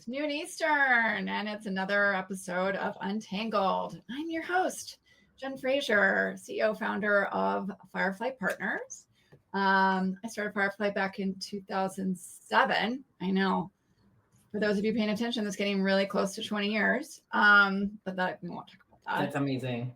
noon Eastern, and it's another episode of UnTangled. I'm your host, Jen Frazier, CEO, founder of Firefly Partners. I started Firefly back in 2007. I know, for those of you paying attention, that's getting really close to 20 years, but that we won't talk about that. That's amazing.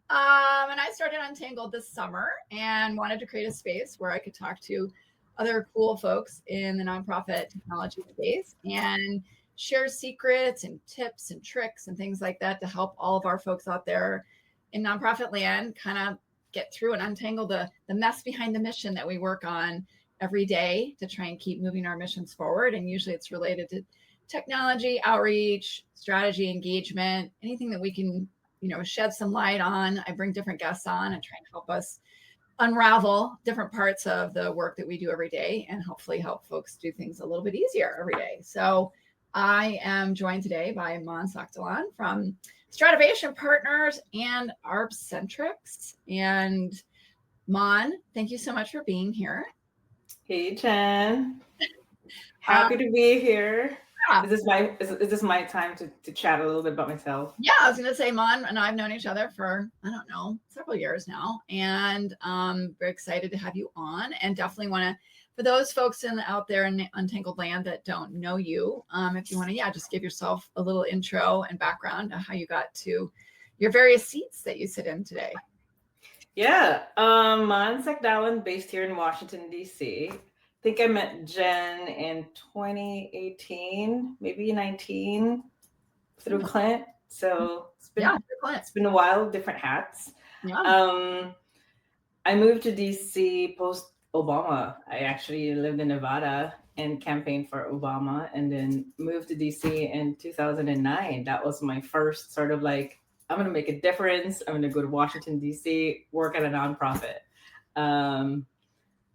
And I started UnTangled this summer and wanted to create a space where I could talk to other cool folks in the nonprofit technology space and share secrets and tips and tricks and things like that to help all of our folks out there in nonprofit land kind of get through and untangle the mess behind the mission that we work on every day to try and keep moving our missions forward. And usually it's related to technology, outreach, strategy, engagement, anything that we can, shed some light on. I bring different guests on and try and help us unravel different parts of the work that we do every day and hopefully help folks do things a little bit easier every day. So I am joined today by Maan Sacdalan from Zapier Partners and ArbCentrics. And Maan, thank you so much for being here. Hey, Jen. Happy to be here. Yeah. Is this my time to chat a little bit about myself? Yeah, I was going to say, Maan and I have known each other for, several years now. And very excited to have you on, and definitely want to, for those folks out there in Untangled Land that don't know you, if you want to, just give yourself a little intro and background on how you got to your various seats that you sit in today. Yeah, Maan Sacdalan, based here in Washington, D.C. I think I met Jen in 2018, maybe 19, through Clint. So it's been a while, different hats. Yeah. I moved to DC post Obama. I actually lived in Nevada and campaigned for Obama, and then moved to DC in 2009. That was my first sort of like, I'm going to make a difference. I'm going to go to Washington, DC, work at a nonprofit.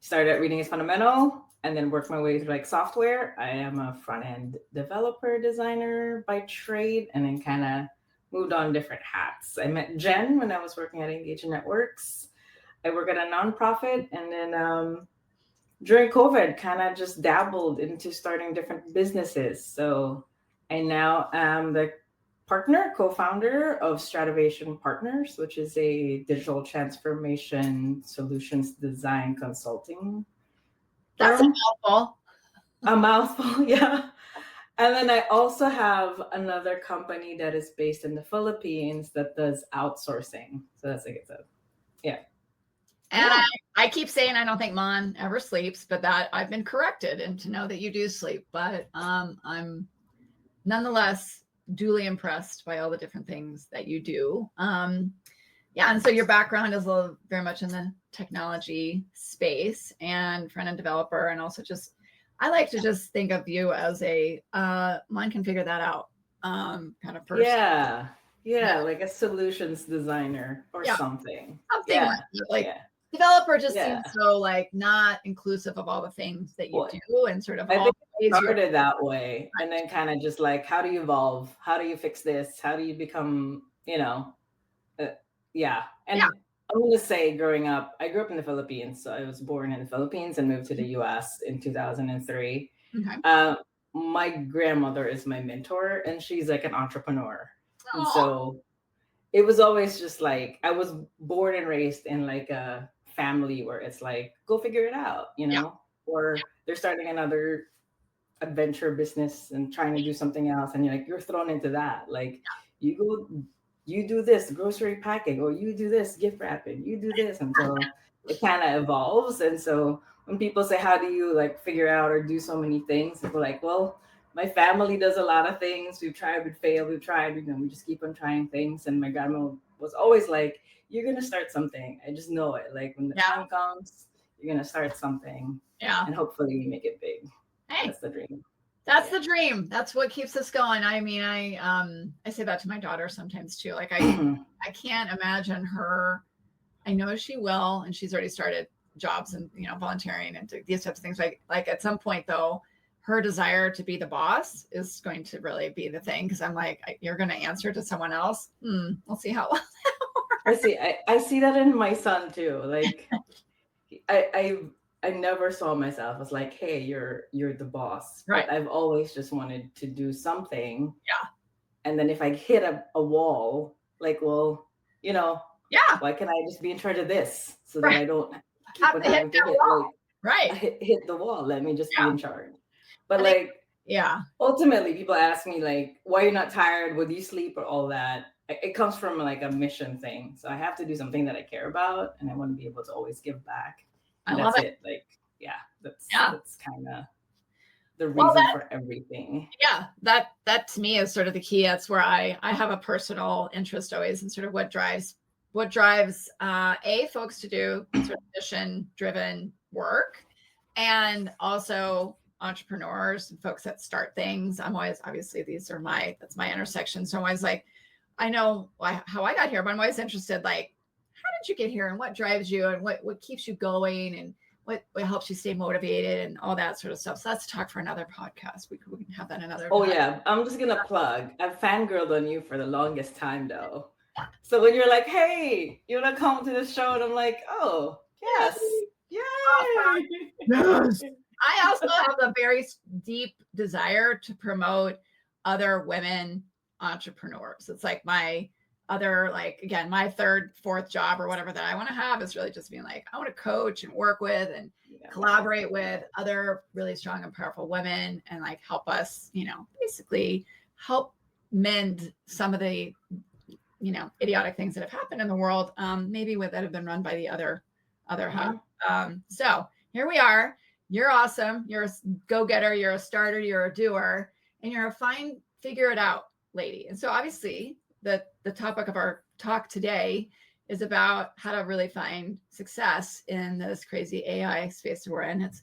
Started at Reading is Fundamental, and then worked my way through like software. I am a front-end developer designer by trade, and then kind of moved on different hats. I met Jen when I was working at Engage Networks. I work at a nonprofit, and then during COVID, kind of just dabbled into starting different businesses. So I now am the co-founder of Zapier Partners, which is a digital transformation solutions design consulting. That's a mouthful. A mouthful, yeah. And then I also have another company that is based in the Philippines that does outsourcing. So that's like yeah. And I keep saying I don't think Maan ever sleeps, but that I've been corrected and to know that you do sleep. But I'm nonetheless duly impressed by all the different things that you do. And so your background is very much in the technology space and front-end developer, and also I like to just think of you as a Maan can figure that out kind of person. Yeah, like a solutions designer or something. Developer just seems so like not inclusive of all the things that you do, and sort of I think it started that way, and then kind of just like, how do you evolve? How do you fix this? How do you become, I'm going to say, growing up, I grew up in the Philippines. So I was born in the Philippines and moved to the US in 2003. Okay. My grandmother is my mentor, and she's like an entrepreneur. Aww. And so it was always just like, I was born and raised in like a family where it's like, go figure it out, or they're starting another adventure business and trying to do something else. And you're thrown into that. Like you do this grocery packing, or you do this gift wrapping, you do this until it kind of evolves. And so when people say, how do you like figure out or do so many things? People are like, well, my family does a lot of things. We've tried, we've failed, we just keep on trying things. And my grandma was always like, you're going to start something. I just know it. Like when the time comes, you're going to start something. Yeah. And hopefully you make it big. Hey. That's the dream. That's the dream. That's what keeps us going. I mean, I say that to my daughter sometimes too. Like I can't imagine her. I know she will, and she's already started jobs and volunteering and these types of things. Like at some point though, her desire to be the boss is going to really be the thing. Because I'm like, you're going to answer to someone else. We'll see how well that works. I see that in my son too. Like I I never saw myself as like, hey, you're the boss. Right. But I've always just wanted to do something. Yeah. And then if I hit a wall, like, well, Yeah. why can't I just be in charge of this so that Right. I don't keep Have on to hit having to that hit wall. like Right. hit the wall. Let me just be Yeah. in charge. But I think, like yeah. ultimately people ask me like, why you're not tired? Would you sleep or all that? It comes from like a mission thing. So I have to do something that I care about and I want to be able to always give back. I And love that's it. it. Like, yeah, that's Yeah. kind of the Well, reason for everything. yeah, that to me is sort of the key. That's where I have a personal interest always in sort of what drives folks to do sort of mission driven work, and also entrepreneurs and folks that start things. I'm always, obviously that's my intersection. So I'm always like, I know how I got here, but I'm always interested, like, how did you get here and what drives you and what keeps you going and what helps you stay motivated and all that sort of stuff. So let's talk for another podcast. We can have that another Oh time. yeah, I'm just gonna plug. I've fangirled on you for the longest time though. So when you're like, hey, you wanna come to the show? And I'm like, oh, yes. Yay! Yes. I also have a very deep desire to promote other women entrepreneurs. It's like my other, like, again, my third, fourth job or whatever that I want to have is really just being like, I want to coach and work with and collaborate with other really strong and powerful women and like help us, basically help mend some of the, idiotic things that have happened in the world, maybe that have been run by the other half. So here we are. You're awesome. You're a go-getter. You're a starter. You're a doer, and you're a fine figure it out lady. And so obviously the topic of our talk today is about how to really find success in this crazy AI space that we're in. It's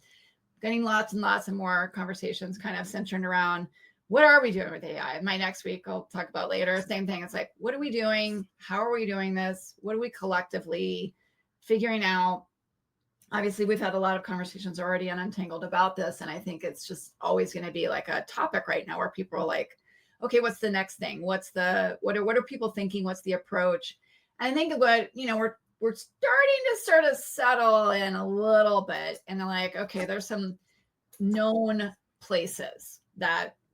getting lots and lots and more conversations kind of centered around what are we doing with AI? My next week, I'll talk about later. Same thing. It's like, what are we doing? How are we doing this? What are we collectively figuring out? Obviously, we've had a lot of conversations already on UnTangled about this. And I think it's just always going to be like a topic right now where people are like, okay, what's the next thing? What are people thinking? What's the approach? And I think what, we're starting to sort of settle in a little bit. And they're like, okay, there's some known places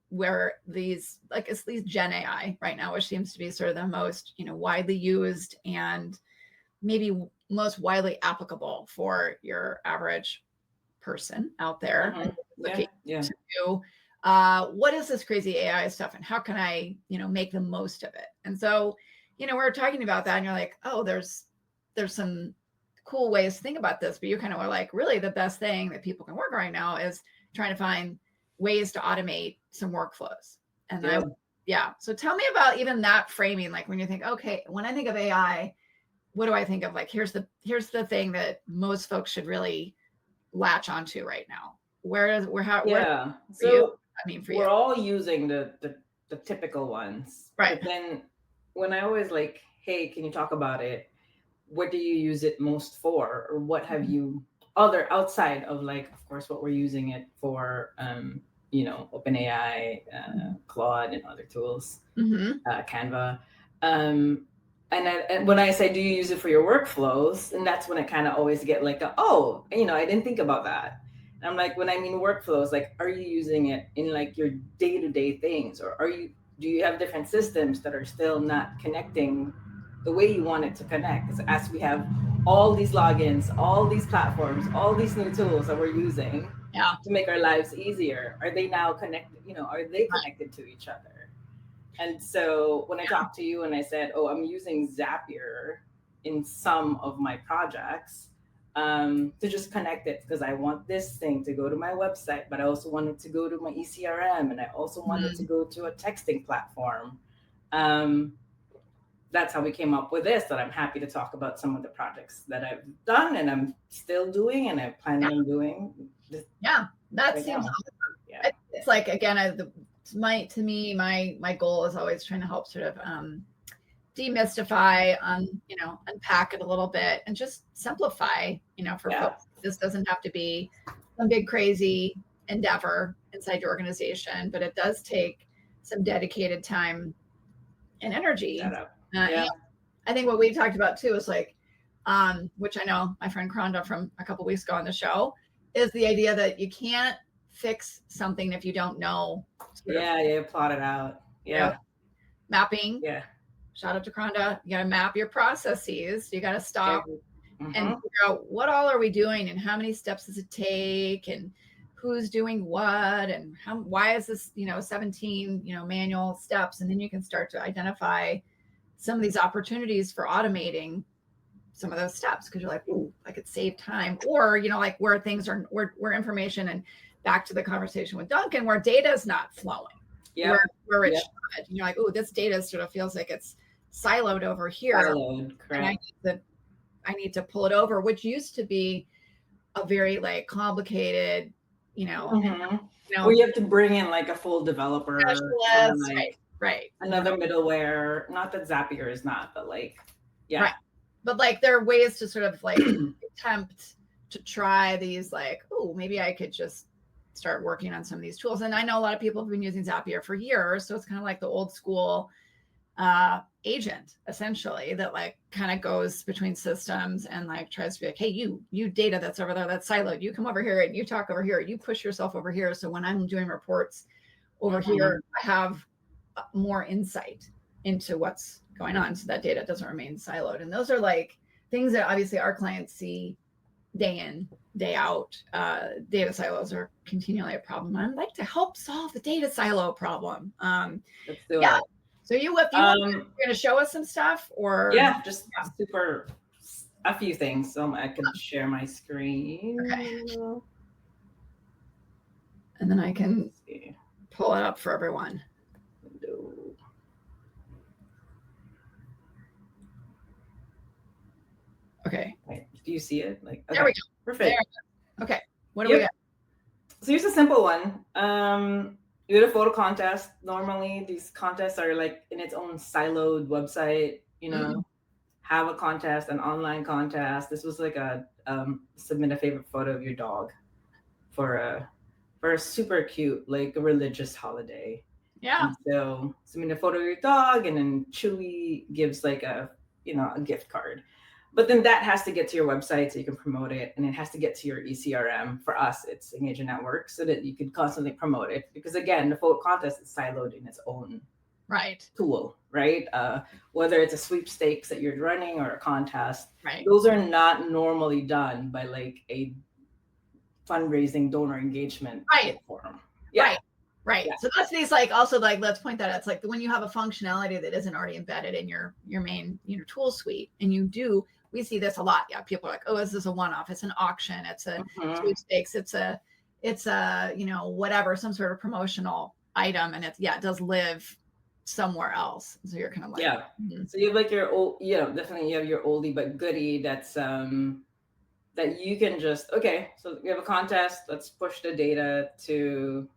where these, like, it's these Gen AI right now, which seems to be sort of the most, widely used and maybe most widely applicable for your average person out there. Looking to do, what is this crazy AI stuff and how can I, make the most of it? And so, we're talking about that and you're like, oh, there's some cool ways to think about this, but you kind of are like, really the best thing that people can work right now is trying to find ways to automate some workflows. And so tell me about even that framing, like when you think, okay, when I think of AI, what do I think of? Like, here's the thing that most folks should really latch onto right now. So I mean, for we're you, all using the typical ones, right? But then when I always like, hey, can you talk about it? What do you use it most for, or what have you other outside of, like, of course, what we're using it for? OpenAI, Claude, and other tools, Canva. And when I say, do you use it for your workflows? And that's when I kind of always get like, I didn't think about that. And I'm like, when I mean workflows, like, are you using it in like your day-to-day things, or do you have different systems that are still not connecting the way you want it to connect? As we have all these logins, all these platforms, all these new tools that we're using to make our lives easier, are they now connected? Are they connected to each other? And so when I talked to you and I said, oh, I'm using Zapier in some of my projects, to just connect it, because I want this thing to go to my website, but I also want it to go to my ECRM, and I also want it to go to a texting platform. That's how we came up with this, that I'm happy to talk about some of the projects that I've done and I'm still doing and I'm planning on doing. That seems awesome. It's like, again, my goal is always trying to help sort of demystify, unpack it a little bit and just simplify, for folks. This doesn't have to be some big crazy endeavor inside your organization, but it does take some dedicated time and energy. And I think what we talked about too is like, which I know my friend Kronda from a couple of weeks ago on the show, is the idea that you can't fix something if you don't know. Plot it out. Mapping. Yeah. Shout out to Kronda. You got to map your processes. You got to stop and Mm-hmm. figure out what all are we doing and how many steps does it take and who's doing what and why is this, 17, manual steps. And then you can start to identify some of these opportunities for automating some of those steps because you're like, ooh, I could save time. Or, like where things are, where information, and back to the conversation with Duncan, where data is not flowing. Yeah. Where it should. You're like, oh, this data sort of feels like it's siloed over here. Siloed, correct. And I need to pull it over, which used to be a very like complicated, where you have to bring in like a full developer, like right. Another middleware. Not that Zapier is not, but like, yeah. Right. But like there are ways to sort of like attempt to try these like, oh, maybe I could just start working on some of these tools. And I know a lot of people have been using Zapier for years. So it's kind of like the old school agent, essentially, that like kind of goes between systems and like tries to be like, hey, you data that's over there, that's siloed. You come over here and you talk over here. You push yourself over here. So when I'm doing reports over here, I have more insight into what's going on, so that data doesn't remain siloed. And those are like things that obviously our clients see day in, day out. Data silos are continually a problem. I'd like to help solve the data silo problem. Let's do it. So you're going to show us some stuff, or super a few things. So I can share my screen. Okay. And then I can pull it up for everyone. Okay. Wait, do you see it? Like, okay. There we go. Perfect. Okay. What do we got? So here's a simple one. You had a photo contest. Normally, these contests are like in its own siloed website. Have a contest, an online contest. This was like a submit a favorite photo of your dog for a super cute, like a religious holiday. Yeah. And so submit a photo of your dog, and then Chewy gives like a gift card. But then that has to get to your website so you can promote it, and it has to get to your eCRM. For us, it's Engage in Network, so that you can constantly promote it. Because again, the photo contest is siloed in its own tool, right? Whether it's a sweepstakes that you're running or a contest, those are not normally done by like a fundraising donor engagement platform. Yeah. Right. So that's these like also like let's point that out. It's like when you have a functionality that isn't already embedded in your main tool suite, and we see this a lot. Yeah, people are like, oh, this is a one-off. It's an auction. It's a sweepstakes. It's a whatever, some sort of promotional item, and it does live somewhere else. So you're kind of like So you have like your old definitely you have your oldie but goodie that's that you can just so you have a contest. Let's push the data to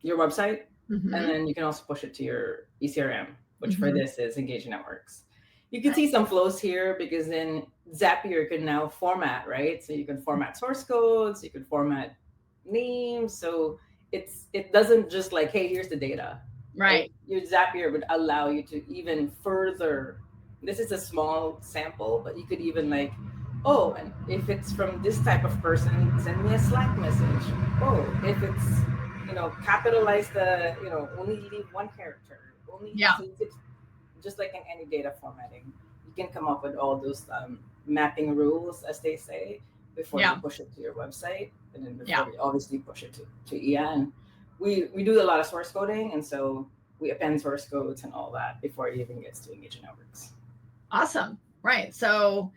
your website, and then you can also push it to your eCRM, which for this is Engage Networks. You can see some flows here because then Zapier can now format, right? So you can format source codes, you can format names. So it doesn't just like, hey, here's the data. Right. Your Zapier would allow you to even further. This is a small sample, but you could even like, oh, and if it's from this type of person, send me a Slack message. Oh, if it's capitalize the, only leave one character. So it's just like in any data formatting, you can come up with all those mapping rules, as they say, before you push it to your website, and then before you obviously push it to EN. We do a lot of source coding, and so we append source codes and all that before it even gets to Engage Networks. Awesome. Right. So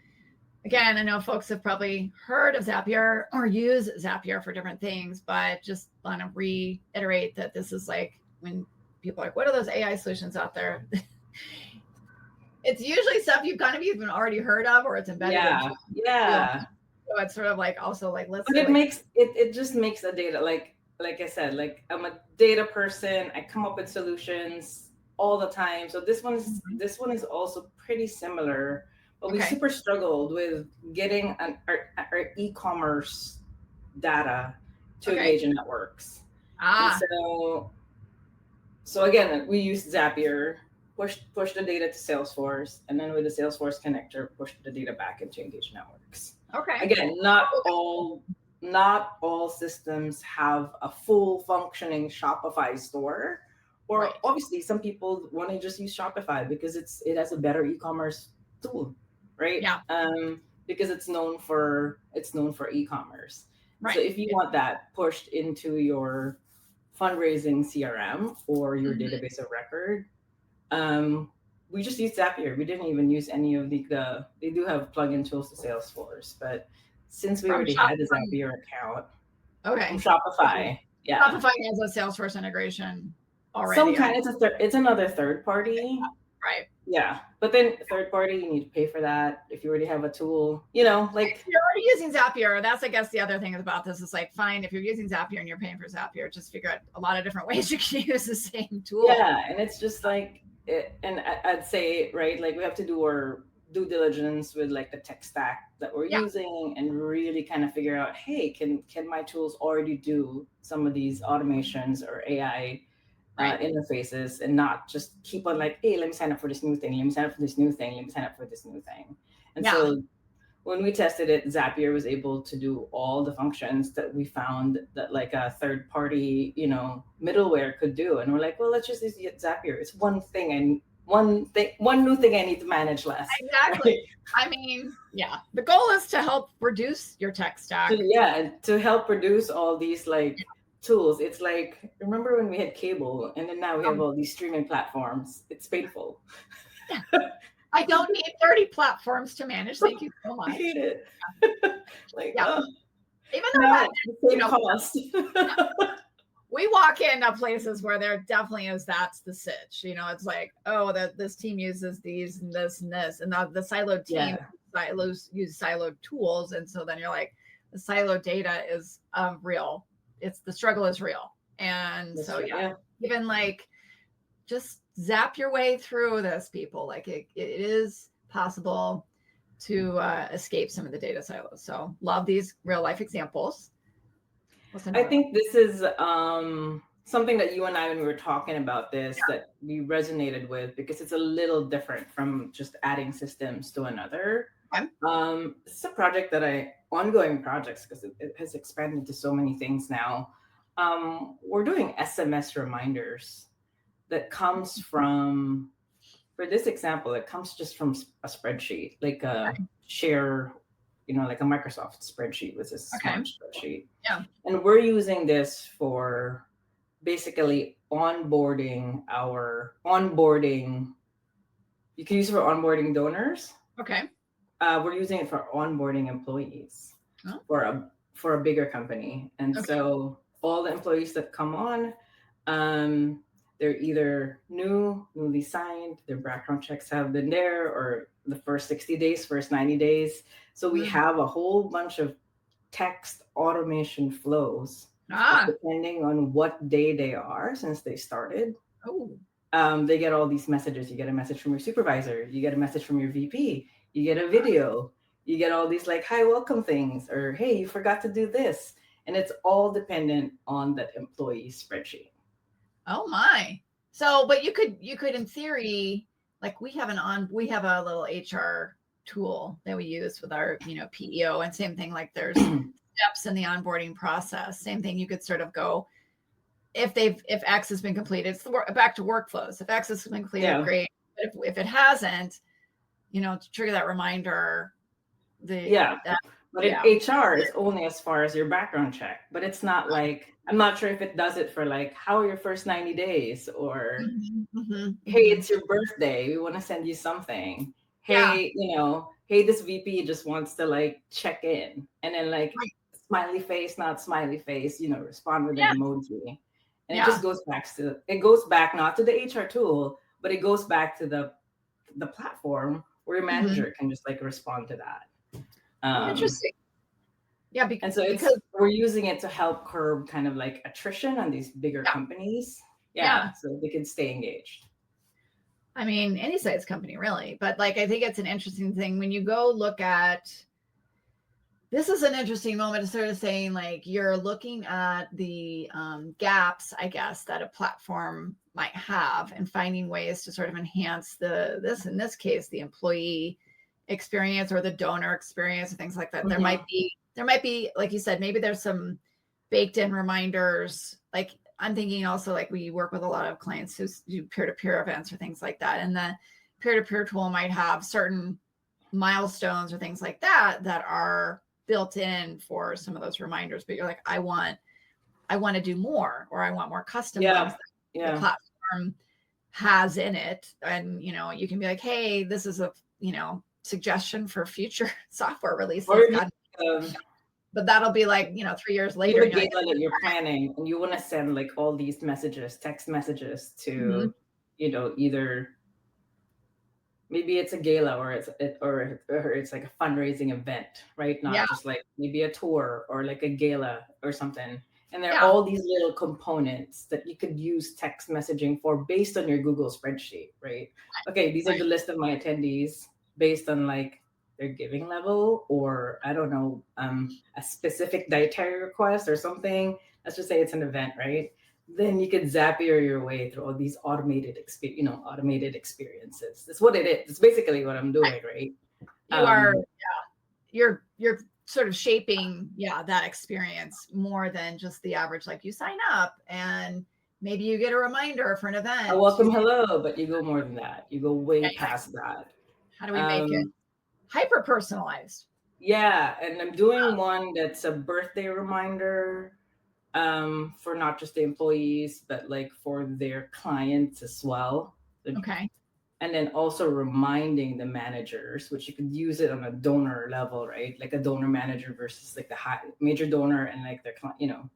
again, I know folks have probably heard of Zapier or use Zapier for different things, but just want to reiterate that this is like when people are like, what are those AI solutions out there? It's usually stuff you've kind of even already heard of, or it's embedded. So it's sort of like also like, let's. But it just makes a data like I said, like I'm a data person. I come up with solutions all the time. So this one is also pretty similar. But we super struggled with getting our e-commerce data to Engage in Networks. And so again, we used Zapier, push the data to Salesforce, and then with the Salesforce connector, push the data back into Engage Networks. Okay. Again, not all not all systems have a full functioning Shopify store. Or Right. obviously some people want to just use Shopify because it has a better e-commerce tool, right? Yeah. Because it's known for e-commerce. So Right. if you want that pushed into your fundraising CRM or your Mhm. database of record, we just used Zapier. We didn't even use any of the they do have plugin tools to Salesforce, but since we From already Shop. had a Zapier account from Okay. Shopify, yeah. Shopify has a Salesforce integration Some already. kind it's another third party. Right. Yeah. But then third party, you need to pay for that if you already have a tool, like If you're already using Zapier, that's, I guess, the other thing about this is like, fine, if you're using Zapier and you're paying for Zapier, just figure out a lot of different ways you can use the same tool. yeah, and it's just like and I'd say, right, like we have to do our due diligence with like the tech stack that we're Yeah. using and really kind of figure out, hey, can my tools already do some of these automations or AI Right. interfaces, and not just keep on like, hey, let me sign up for this new thing, let me sign up for this new thing, let me sign up for this new thing. And Yeah. so when we tested it, Zapier was able to do all the functions that we found that like a third party, middleware could do. And we're like, well, let's just use Zapier. It's one new thing I need to manage less. Exactly. Right? I mean, yeah. The goal is to help reduce your tech stack. To help reduce all these like tools. It's like, remember when we had cable and then now we have all these streaming platforms. It's painful. Yeah. I don't need 30 platforms to manage. Thank you so much. I hate it. Like, yeah. Even though no, that, the same cost. we walk into places where there definitely is, that's the sitch. It's like, oh, that this team uses these and this and this, and the siloed team use siloed tools, and so then you're like, the siloed data is real. The struggle is real, and that's so right, even like just zap your way through this, people. Like it is possible to escape some of the data silos. So love these real life examples. I think this is something that you and I, when we were talking about this, that we resonated with, because it's a little different from just adding systems to another. Okay. It's a project ongoing projects, because it has expanded to so many things now. We're doing SMS reminders that comes from, for this example, it comes just from a spreadsheet, like a share, like a Microsoft spreadsheet with a smart spreadsheet. Yeah. And we're using this for basically onboarding. You can use it for onboarding donors. Okay. We're using it for onboarding employees for a bigger company. And so all the employees that come on, they're either newly signed, their background checks have been there, or the first 60 days, first 90 days. So we have a whole bunch of text automation flows, depending on what day they are since they started. They get all these messages. You get a message from your supervisor, you get a message from your VP, you get a video, you get all these like, hi, welcome things, or hey, you forgot to do this. And it's all dependent on that employee spreadsheet. Oh my. So, but you could in theory, like we have a little HR tool that we use with our, PEO, and same thing, like there's steps in the onboarding process. Same thing, you could sort of go, if X has been completed, it's back to workflows. If X has been completed, great. But if it hasn't, to trigger that reminder. But in HR, it's only as far as your background check, but it's not like, I'm not sure if it does it for like, how are your first 90 days, or hey, it's your birthday, we want to send you something. Hey, hey, this VP just wants to like check in, and then like smiley face, not smiley face, respond with an emoji. And it just goes back not to the HR tool, but it goes back to the platform where your manager can just like respond to that. Interesting. Yeah, and so because we're using it to help curb kind of like attrition on these bigger companies. So they can stay engaged. I mean, any size company really, but like, I think it's an interesting thing when you go look at, this is an interesting moment to sort of saying, like, you're looking at the gaps, I guess, that a platform might have, and finding ways to sort of enhance in this case, the employee experience or the donor experience and things like that. There might be there might be, like you said, maybe there's some baked in reminders. Like I'm thinking also, like we work with a lot of clients who do peer-to-peer events or things like that. And the peer-to-peer tool might have certain milestones or things like that that are built in for some of those reminders, but you're like, I want to do more, or I want more custom ones that the platform has in it. And, you can be like, hey, this is a, suggestion for future software releases. But that'll be like, 3 years later. You have a gala that you're planning, and you want to send like all these messages, text messages to, either maybe it's a gala or it's like a fundraising event, right? Not just like maybe a tour or like a gala or something. And there are all these little components that you could use text messaging for based on your Google spreadsheet, right? Okay, these are the list of my attendees based on like their giving level, or I don't know, a specific dietary request or something. Let's just say it's an event, right? Then you could Zapier your way through all these automated experiences. That's what it is. It's basically what I'm doing, right? You're sort of shaping, that experience more than just the average, like you sign up and maybe you get a reminder for an event. A welcome hello, but you go more than that. You go way past that. How do we make it hyper personalized? Yeah, and I'm doing one that's a birthday reminder for not just the employees, but like for their clients as well. Okay. And then also reminding the managers, which you could use it on a donor level, right? Like a donor manager versus like the major donor and like their client,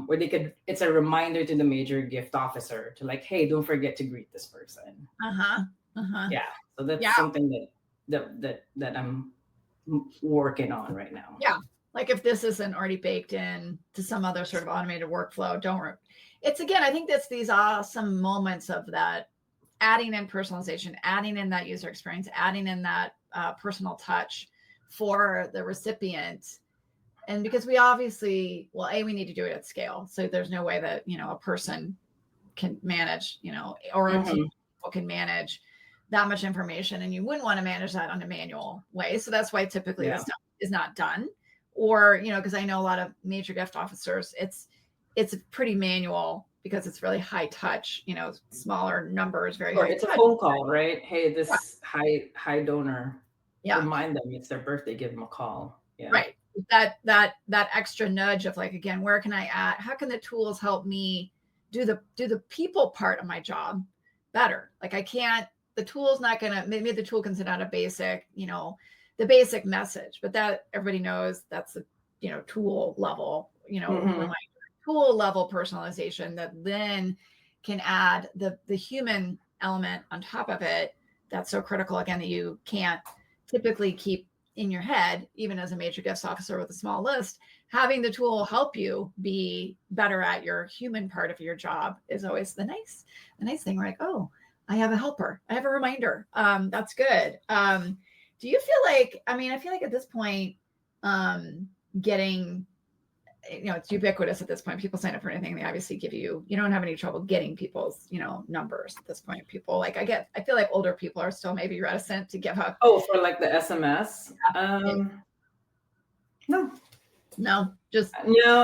where it's a reminder to the major gift officer to like, hey, don't forget to greet this person. Yeah. So that's something that I'm working on right now. Yeah. Like if this isn't already baked in to some other sort of automated workflow, it's again, I think that's these awesome moments of that, adding in personalization, adding in that user experience, adding in that personal touch for the recipient. And because we obviously, we need to do it at scale. So there's no way that, a person can manage, or a team can manage that much information. And you wouldn't want to manage that on a manual way. So that's why typically this stuff is not done. Or, because I know a lot of major gift officers, it's pretty manual because it's really high touch, smaller numbers, very high it's touch. A phone call, right? Hey, this high donor, remind them it's their birthday, give them a call. Yeah. Right. That extra nudge of like, again, where can I add? How can the tools help me do the people part of my job better? Like the tool's not gonna, maybe the tool can send out a basic, the basic message, but that everybody knows that's the, tool level, reminder, tool level personalization that then can add the human element on top of it. That's so critical, again, that you can't typically keep in your head, even as a major guest officer with a small list. Having the tool help you be better at your human part of your job is always the nice thing. We're like, oh, I have a helper, I have a reminder. That's good. Do you feel like, I feel like at this point, getting, it's ubiquitous at this point. People sign up for anything. They obviously give you don't have any trouble getting people's, numbers at this point. People I feel like older people are still maybe reticent to give up. Oh, for like the SMS? No,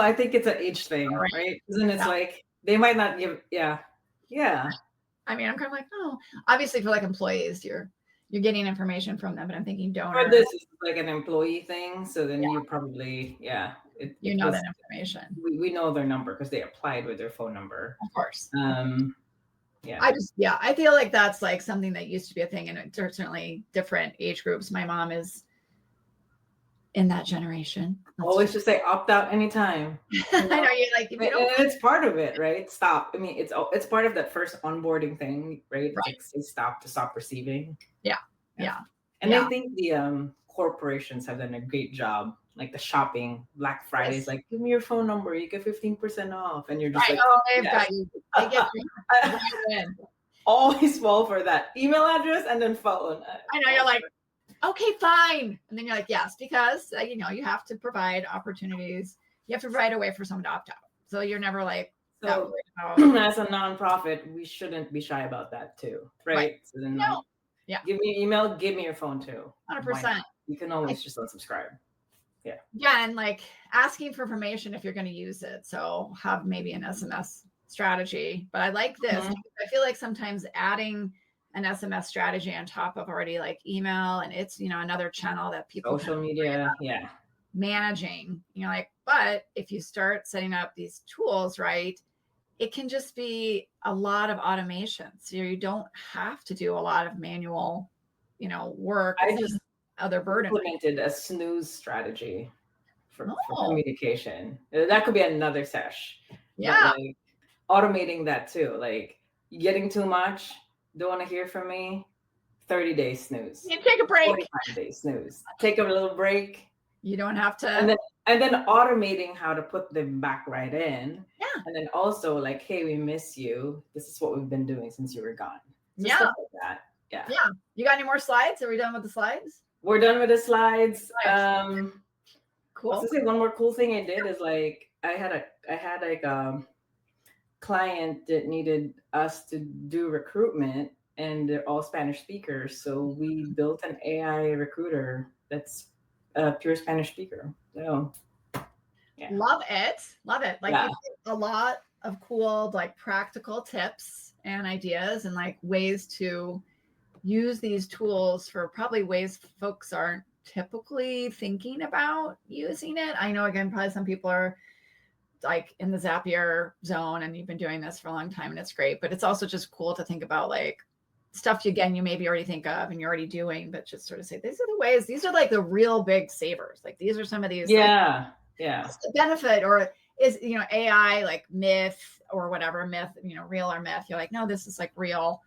I think it's an age thing, right? Isn't it like they might not give, yeah. I'm kind of like, obviously for like employees, you're getting information from them, but I'm thinking donors. Or this is like an employee thing, so then you probably, that information. We know their number because they applied with their phone number. Of course. I feel like that's like something that used to be a thing, and it's certainly different age groups. My mom is in that generation. Always just say opt out anytime. I know you're like, it's part of it, right? Stop. It's part of that first onboarding thing, right? Like say stop to stop receiving. Yeah. And I think the corporations have done a great job. Like the shopping, Black Friday is like, give me your phone number, you get 15% off, and you're just like, they've got you. They get you. Always fall for that email address and then phone. I know you're like, okay, fine. And then you're like, yes, because, you have to provide opportunities. You have to provide a way for someone to opt out. So you're never like, so as a nonprofit, we shouldn't be shy about that too. Right. So then give me your email, give me your phone too. 100%. You can always just unsubscribe. Yeah. And like asking for information if you're going to use it. So have maybe an SMS strategy. But I like this. I feel like sometimes adding an SMS strategy on top of already like email, and it's, another channel that people social media, managing, like, but if you start setting up these tools, right, it can just be a lot of automation. So you don't have to do a lot of manual, work. I just other burden. Implemented a snooze strategy for communication. That could be another sesh. Yeah. But like automating that too. Like getting too much, don't want to hear from me. 30 days snooze. You take a break. 45 days snooze. Take a little break. You don't have to. And then automating how to put them back right in. Yeah. And then also like, hey, we miss you. This is what we've been doing since you were gone. So yeah. Stuff like that. Yeah. Yeah. You got any more slides? Are we done with the slides? We're done with the slides. Cool. So say one more cool thing I did is like I had like a client that needed us to do recruitment, and they're all Spanish speakers. So we built an AI recruiter that's a pure Spanish speaker. So yeah. Love it. Like you a lot of cool, like practical tips and ideas and like ways to use these tools for probably ways folks aren't typically thinking about using it. I know, again, probably some people are like in the Zapier zone and you've been doing this for a long time and it's great, but it's also just cool to think about like stuff you maybe already think of and you're already doing, but just sort of say, these are the ways, these are like the real big savers. Like these are some of these. Yeah. What's the benefit, or is, AI like myth or whatever myth, real or myth. You're like, no, this is like real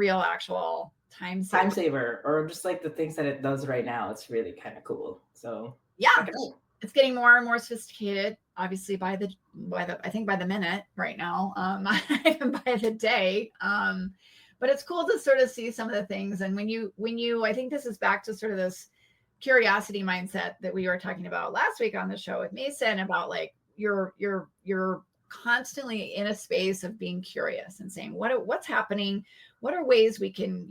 actual time saver, or just like the things that it does right now. It's really kind of cool. So yeah, it's getting more and more sophisticated, obviously by the I think by the minute right now, even by the day. But it's cool to sort of see some of the things. And when you I think this is back to sort of this curiosity mindset that we were talking about last week on the show with Mason about like you're constantly in a space of being curious and saying what's happening, what are ways we can,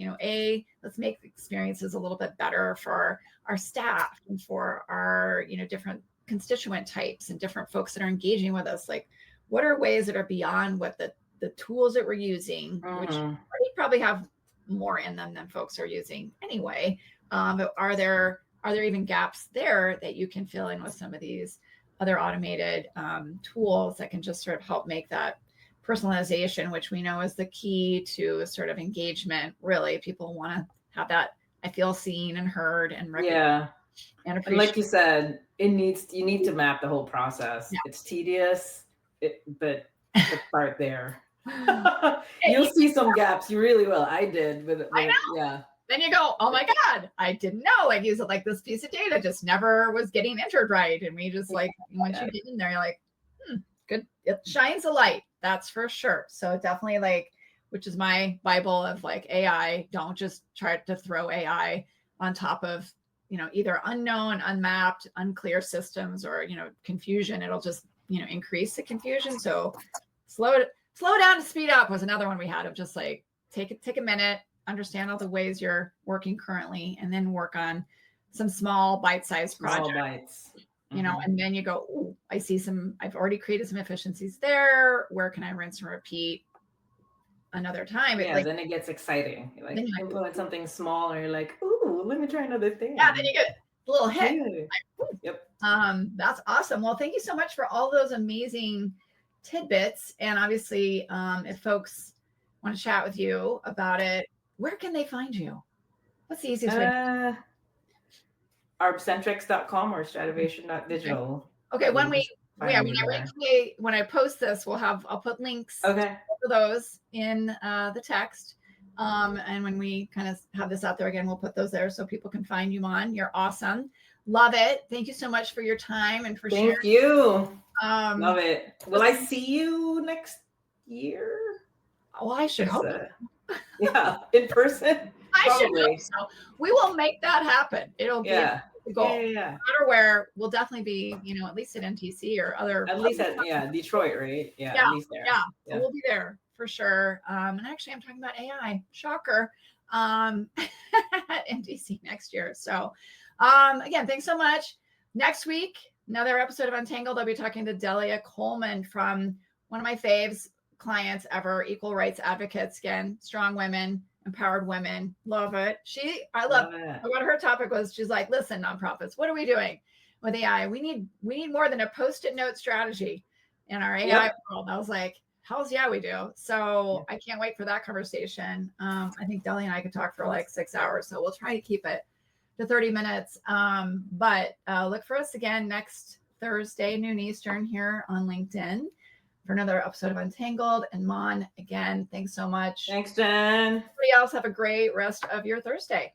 let's make experiences a little bit better for our staff and for our, different constituent types and different folks that are engaging with us. Like, what are ways that are beyond what the tools that we're using, which probably have more in them than folks are using anyway. But are there even gaps there that you can fill in with some of these other automated tools that can just sort of help make that personalization, which we know is the key to sort of engagement. Really, people want to have that, I feel seen and heard and recognized and appreciated. And like you said, you need to map the whole process. Yeah. It's tedious, but start there. You'll see some gaps. You really will. I did. I know. Yeah. Then you go, oh my God, I didn't know. Like, use it like this piece of data just never was getting entered right. And we just like, once you get in there, you're like, good. It shines a light. That's for sure. So definitely like, which is my Bible of like AI, don't just try to throw AI on top of, either unknown, unmapped, unclear systems or, confusion. It'll just, increase the confusion. So slow down to speed up was another one we had of just like, take a minute, understand all the ways you're working currently, and then work on some small bite-sized projects. And then you go, oh, I've already created some efficiencies there. Where can I rinse and repeat another time? Yeah, then it gets exciting. You're like, you implement something small and you're like, ooh, let me try another thing. Yeah, then you get a little hit. Yeah. Yep. That's awesome. Well, thank you so much for all those amazing tidbits. And obviously, if folks want to chat with you about it, where can they find you? What's the easiest way? arbcentrics.com or strativation.digital. Okay. When I post this, I'll put links to those in the text. And when we kind of have this out there again, we'll put those there so people can find you on. You're awesome. Love it. Thank you so much for your time and for sharing. Thank you. Love it. Will I see you next year? Oh, I should hope. Yeah, in person. I should hope so. We will make that happen. It'll be a goal. Yeah. No matter where, we'll definitely be, at least at NTC or other. At least at Detroit, right? Yeah, at least there. Yeah, we'll be there for sure. And actually, I'm talking about AI. Shocker. At NTC next year. So, again, thanks so much. Next week, another episode of Untangled. I'll be talking to Delia Coleman from one of my faves clients ever, equal rights advocates. Again, strong women, empowered women. Love it. I love it. What her topic was, she's like, listen, nonprofits, what are we doing with AI? We need more than a post-it note strategy in our AI world. I was like, hells yeah, we do. So I can't wait for that conversation. I think Delia and I could talk for like 6 hours. So we'll try to keep it to 30 minutes. But look for us again next Thursday, noon Eastern, here on LinkedIn for another episode of Untangled. And Maan, again, thanks so much. Thanks, Jen. Everybody else have a great rest of your Thursday.